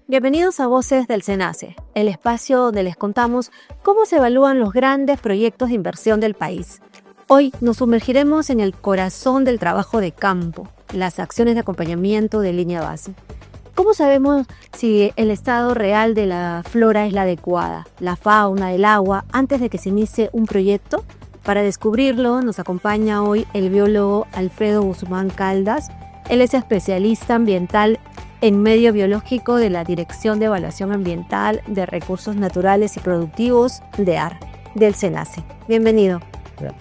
Bienvenidos a Voces del SENACE, el espacio donde les contamos cómo se evalúan los grandes proyectos de inversión del país. Hoy nos sumergiremos en el corazón del trabajo de campo, las acciones de acompañamiento de línea base. ¿Cómo sabemos si el estado real de la flora es la adecuada, la fauna, el agua, antes de que se inicie un proyecto? Para descubrirlo nos acompaña hoy el biólogo Alfredo Guzmán Caldas. Él es especialista ambiental en medio biológico de la Dirección de Evaluación Ambiental de Recursos Naturales y Productivos de AR, del SENACE. Bienvenido.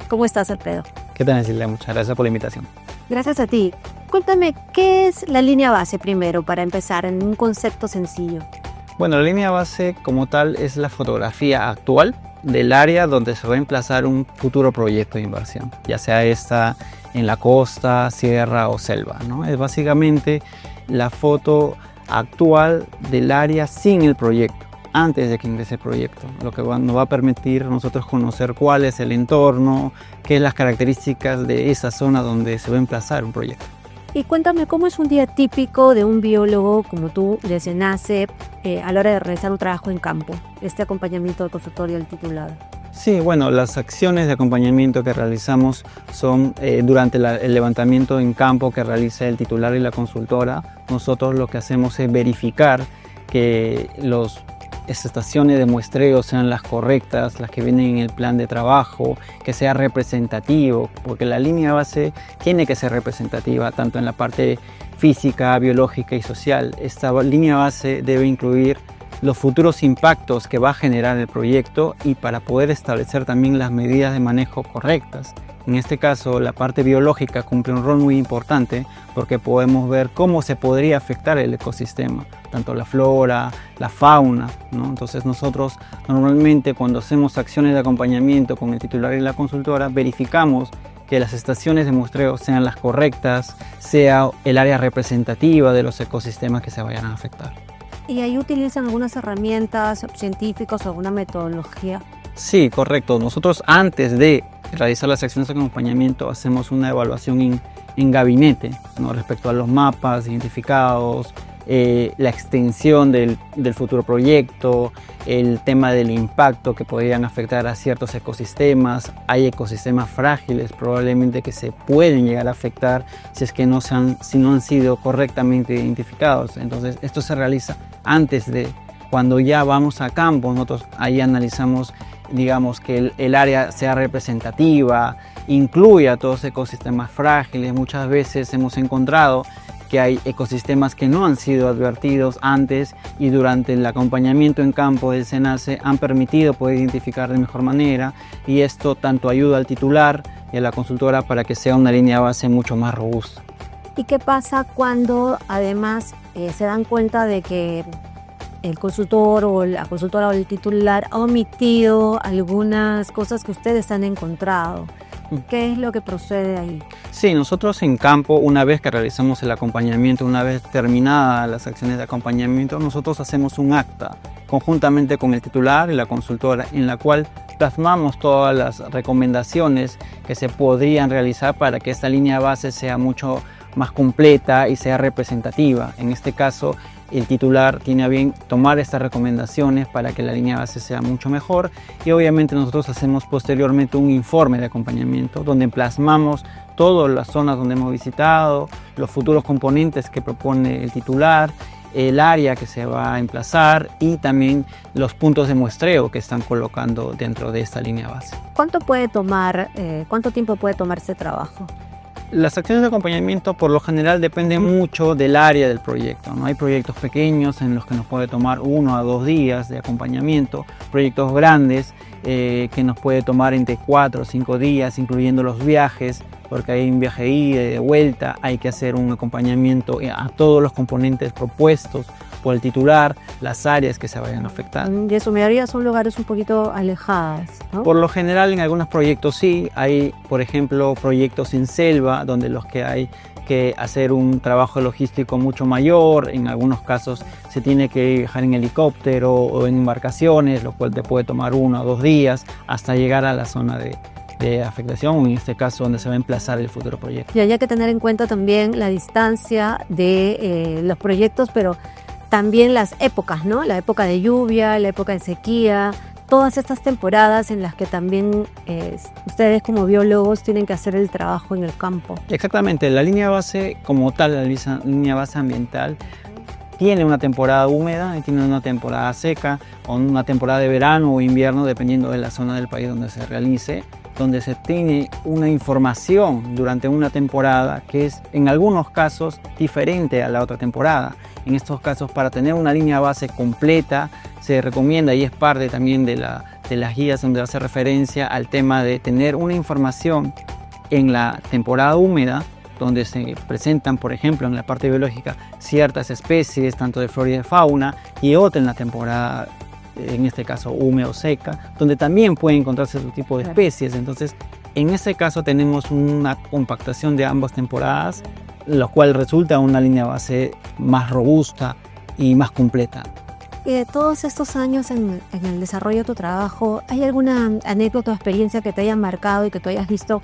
¿Cómo estás, Alfredo? ¿Qué tal, Cecilia? Muchas gracias por la invitación. Gracias a ti. Cuéntame, ¿qué es la línea base primero, para empezar, en un concepto sencillo? Bueno, la línea base como tal es la fotografía actual del área donde se va a emplazar un futuro proyecto de inversión, ya sea esta en la costa, sierra o selva, ¿no? Es básicamente la foto actual del área sin el proyecto, antes de que ingrese el proyecto, lo que nos va a permitir a nosotros conocer cuál es el entorno, qué es las características de esa zona donde se va a emplazar un proyecto. Y cuéntame, ¿cómo es un día típico de un biólogo como tú, de SENACE, a la hora de realizar un trabajo en campo, este acompañamiento del consultorio del titulado? Sí, bueno, las acciones de acompañamiento que realizamos son durante el levantamiento en campo que realiza el titular y la consultora. Nosotros lo que hacemos es verificar que las estaciones de muestreo sean las correctas, las que vienen en el plan de trabajo, que sea representativo, porque la línea base tiene que ser representativa tanto en la parte física, biológica y social. Esta línea base debe incluir los futuros impactos que va a generar el proyecto y para poder establecer también las medidas de manejo correctas. En este caso, la parte biológica cumple un rol muy importante porque podemos ver cómo se podría afectar el ecosistema, tanto la flora, la fauna, ¿no? Entonces nosotros normalmente cuando hacemos acciones de acompañamiento con el titular y la consultora, verificamos que las estaciones de muestreo sean las correctas, sea el área representativa de los ecosistemas que se vayan a afectar. ¿Y ahí utilizan algunas herramientas científicas o alguna metodología? Sí, correcto. Nosotros antes de realizar las acciones de acompañamiento hacemos una evaluación en gabinete, ¿no? Respecto a los mapas identificados, la extensión del futuro proyecto, el tema del impacto que podrían afectar a ciertos ecosistemas. Hay ecosistemas frágiles probablemente que se pueden llegar a afectar si es que si no han sido correctamente identificados. Entonces esto se realiza antes de, cuando ya vamos a campo, nosotros ahí analizamos, digamos, que el área sea representativa, incluya todos los ecosistemas frágiles. Muchas veces hemos encontrado que hay ecosistemas que no han sido advertidos antes y durante el acompañamiento en campo del SENACE han permitido poder identificar de mejor manera, y esto tanto ayuda al titular y a la consultora para que sea una línea base mucho más robusta. ¿Y qué pasa cuando además se dan cuenta de que el consultor o la consultora o el titular ha omitido algunas cosas que ustedes han encontrado? ¿Qué es lo que procede ahí? Sí, nosotros en campo, una vez que realizamos el acompañamiento, una vez terminadas las acciones de acompañamiento, nosotros hacemos un acta conjuntamente con el titular y la consultora, en la cual plasmamos todas las recomendaciones que se podrían realizar para que esta línea base sea mucho más completa y sea representativa. En este caso, el titular tiene a bien tomar estas recomendaciones para que la línea base sea mucho mejor, y obviamente nosotros hacemos posteriormente un informe de acompañamiento donde plasmamos todas las zonas donde hemos visitado, los futuros componentes que propone el titular, el área que se va a emplazar y también los puntos de muestreo que están colocando dentro de esta línea base. ¿Cuánto tiempo puede tomar este trabajo? Las acciones de acompañamiento por lo general dependen mucho del área del proyecto, ¿no? Hay proyectos pequeños en los que nos puede tomar 1 a 2 días de acompañamiento, proyectos grandes que nos puede tomar entre 4 o 5 días, incluyendo los viajes, porque hay un viaje ida y de vuelta, hay que hacer un acompañamiento a todos los componentes propuestos por el titular, las áreas que se vayan a afectar. Y en su mayoría son lugares un poquito alejadas, ¿no? Por lo general en algunos proyectos sí, hay por ejemplo proyectos en selva donde los que hay que hacer un trabajo logístico mucho mayor, en algunos casos se tiene que viajar en helicóptero o en embarcaciones, lo cual te puede tomar 1 o 2 días hasta llegar a la zona de afectación, o en este caso donde se va a emplazar el futuro proyecto. Y hay que tener en cuenta también la distancia de los proyectos, pero también las épocas, ¿no? La época de lluvia, la época de sequía, todas estas temporadas en las que también ustedes como biólogos tienen que hacer el trabajo en el campo. Exactamente, la línea base como tal, la línea base ambiental, tiene una temporada húmeda y tiene una temporada seca, o una temporada de verano o invierno, dependiendo de la zona del país donde se realice, donde se tiene una información durante una temporada que es en algunos casos diferente a la otra temporada. En estos casos, para tener una línea base completa, se recomienda, y es parte también de las guías donde hace referencia al tema de tener una información en la temporada húmeda, donde se presentan, por ejemplo, en la parte biológica, ciertas especies, tanto de flora y de fauna, y otra en la temporada, en este caso húmeda o seca, donde también pueden encontrarse otro tipo de especies. Entonces, en este caso tenemos una compactación de ambas temporadas, lo cual resulta una línea base más robusta y más completa. Y de todos estos años en el desarrollo de tu trabajo, ¿hay alguna anécdota o experiencia que te haya marcado y que tú hayas visto?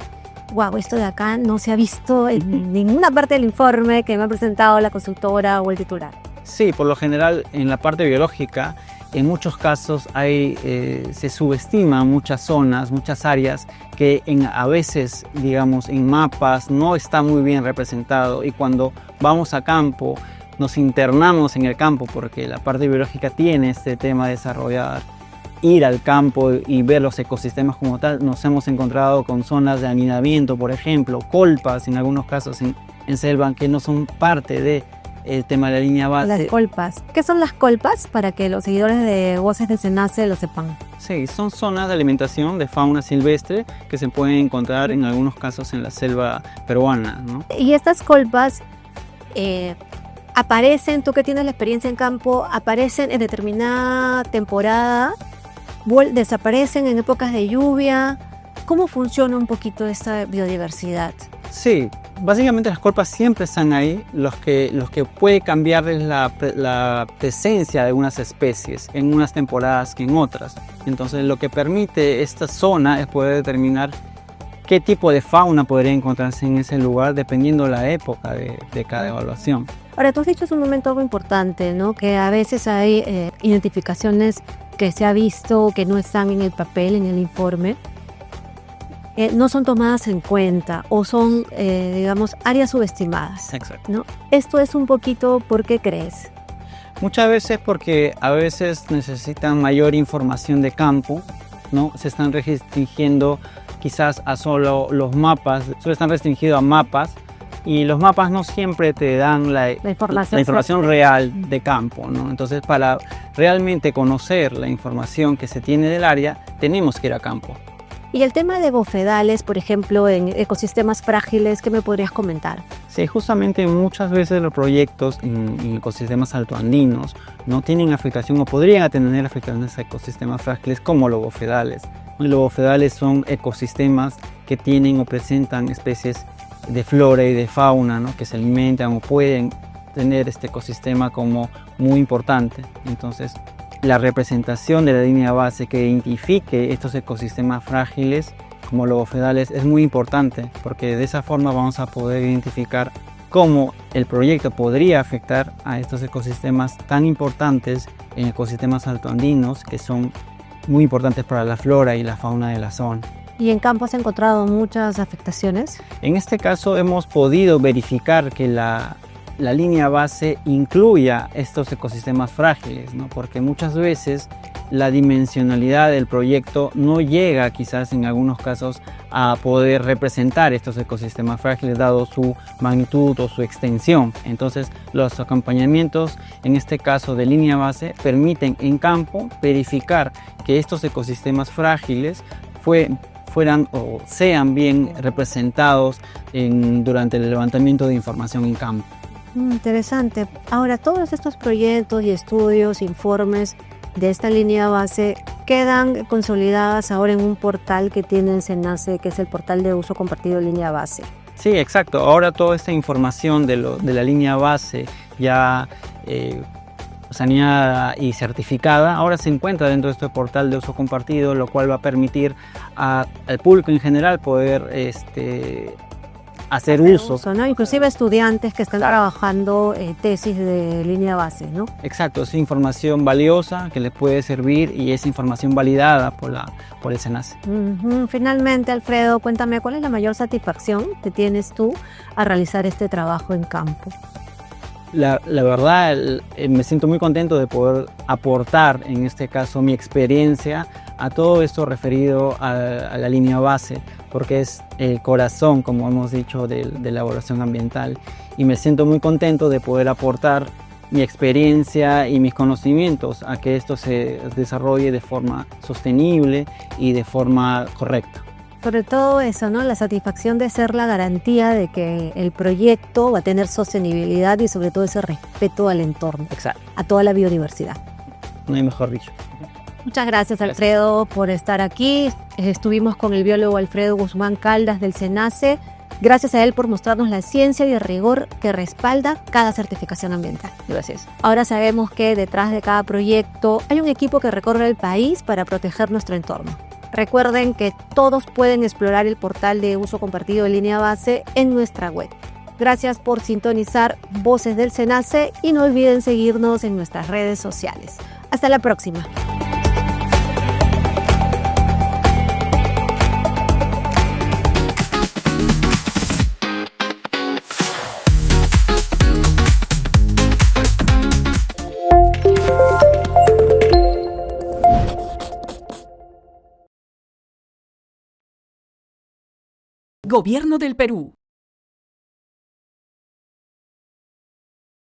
Wow, esto de acá no se ha visto en ninguna parte del informe que me ha presentado la consultora o el titular. Sí, por lo general en la parte biológica, en muchos casos se subestiman muchas zonas, muchas áreas que a veces, digamos, en mapas no está muy bien representado, y cuando vamos a campo, nos internamos en el campo, porque la parte biológica tiene este tema de desarrollar, ir al campo y ver los ecosistemas como tal. Nos hemos encontrado con zonas de anidamiento, por ejemplo, colpas en algunos casos en selva, que no son parte del tema de la línea base. Las colpas. ¿Qué son las colpas? Para que los seguidores de Voces del SENACE lo sepan. Sí, son zonas de alimentación de fauna silvestre que se pueden encontrar en algunos casos en la selva peruana, ¿no? Y estas colpas aparecen, tú que tienes la experiencia en campo, aparecen en determinada temporada, desaparecen en épocas de lluvia. ¿Cómo funciona un poquito esta biodiversidad? Sí, básicamente las colpas siempre están ahí. Los que puede cambiar es la presencia de unas especies en unas temporadas que en otras. Entonces lo que permite esta zona es poder determinar qué tipo de fauna podría encontrarse en ese lugar dependiendo de la época de cada evaluación. Ahora, tú has dicho hace un momento algo importante, ¿no? Que a veces hay identificaciones que se ha visto que no están en el papel, en el informe, no son tomadas en cuenta o son, digamos, áreas subestimadas. Exacto. ¿No? Esto es un poquito, ¿por qué crees? Muchas veces porque a veces necesitan mayor información de campo, ¿no? Se están restringiendo quizás a solo los mapas, solo están restringidos a mapas, y los mapas no siempre te dan la información real de campo, ¿no? Entonces, para realmente conocer la información que se tiene del área, tenemos que ir a campo. Y el tema de bofedales, por ejemplo, en ecosistemas frágiles, ¿qué me podrías comentar? Sí, justamente muchas veces los proyectos en ecosistemas altoandinos no tienen afectación o podrían tener afectaciones a ecosistemas frágiles como los bofedales. Los bofedales son ecosistemas que tienen o presentan especies de flora y de fauna, ¿no? Que se alimentan o pueden tener este ecosistema como muy importante. Entonces, la representación de la línea base que identifique estos ecosistemas frágiles como los bofedales es muy importante, porque de esa forma vamos a poder identificar cómo el proyecto podría afectar a estos ecosistemas tan importantes en ecosistemas altoandinos, que son muy importantes para la flora y la fauna de la zona. ¿Y en campo has encontrado muchas afectaciones? En este caso hemos podido verificar que la línea base incluya estos ecosistemas frágiles, ¿no? Porque muchas veces la dimensionalidad del proyecto no llega quizás en algunos casos a poder representar estos ecosistemas frágiles dado su magnitud o su extensión. Entonces los acompañamientos, en este caso de línea base, permiten en campo verificar que estos ecosistemas frágiles fueran o sean bien representados durante el levantamiento de información en campo. Interesante. Ahora, todos estos proyectos y estudios, informes de esta línea base quedan consolidadas ahora en un portal que tiene SENACE, que es el portal de uso compartido de línea base. Sí, exacto. Ahora toda esta información de la línea base ya saneada y certificada, ahora se encuentra dentro de este portal de uso compartido, lo cual va a permitir al público en general poder hacer uso. ¿no? Inclusive estudiantes que están trabajando tesis de línea base, ¿no? Exacto, es información valiosa que les puede servir y es información validada por el SENACE. Finalmente, Alfredo, cuéntame, ¿cuál es la mayor satisfacción que tienes tú al realizar este trabajo en campo? La verdad, me siento muy contento de poder aportar, en este caso, mi experiencia a todo esto referido a la línea base, porque es el corazón, como hemos dicho, de la elaboración ambiental. Y me siento muy contento de poder aportar mi experiencia y mis conocimientos a que esto se desarrolle de forma sostenible y de forma correcta. Sobre todo eso, ¿no? La satisfacción de ser la garantía de que el proyecto va a tener sostenibilidad y sobre todo ese respeto al entorno, Exacto. a toda la biodiversidad. No hay mejor dicho. Muchas gracias, Alfredo, por estar aquí. Estuvimos con el biólogo Alfredo Guzmán Caldas del SENACE. Gracias a él por mostrarnos la ciencia y el rigor que respalda cada certificación ambiental. Gracias. Ahora sabemos que detrás de cada proyecto hay un equipo que recorre el país para proteger nuestro entorno. Recuerden que todos pueden explorar el portal de uso compartido de línea base en nuestra web. Gracias por sintonizar Voces del SENACE y no olviden seguirnos en nuestras redes sociales. Hasta la próxima. Gobierno del Perú.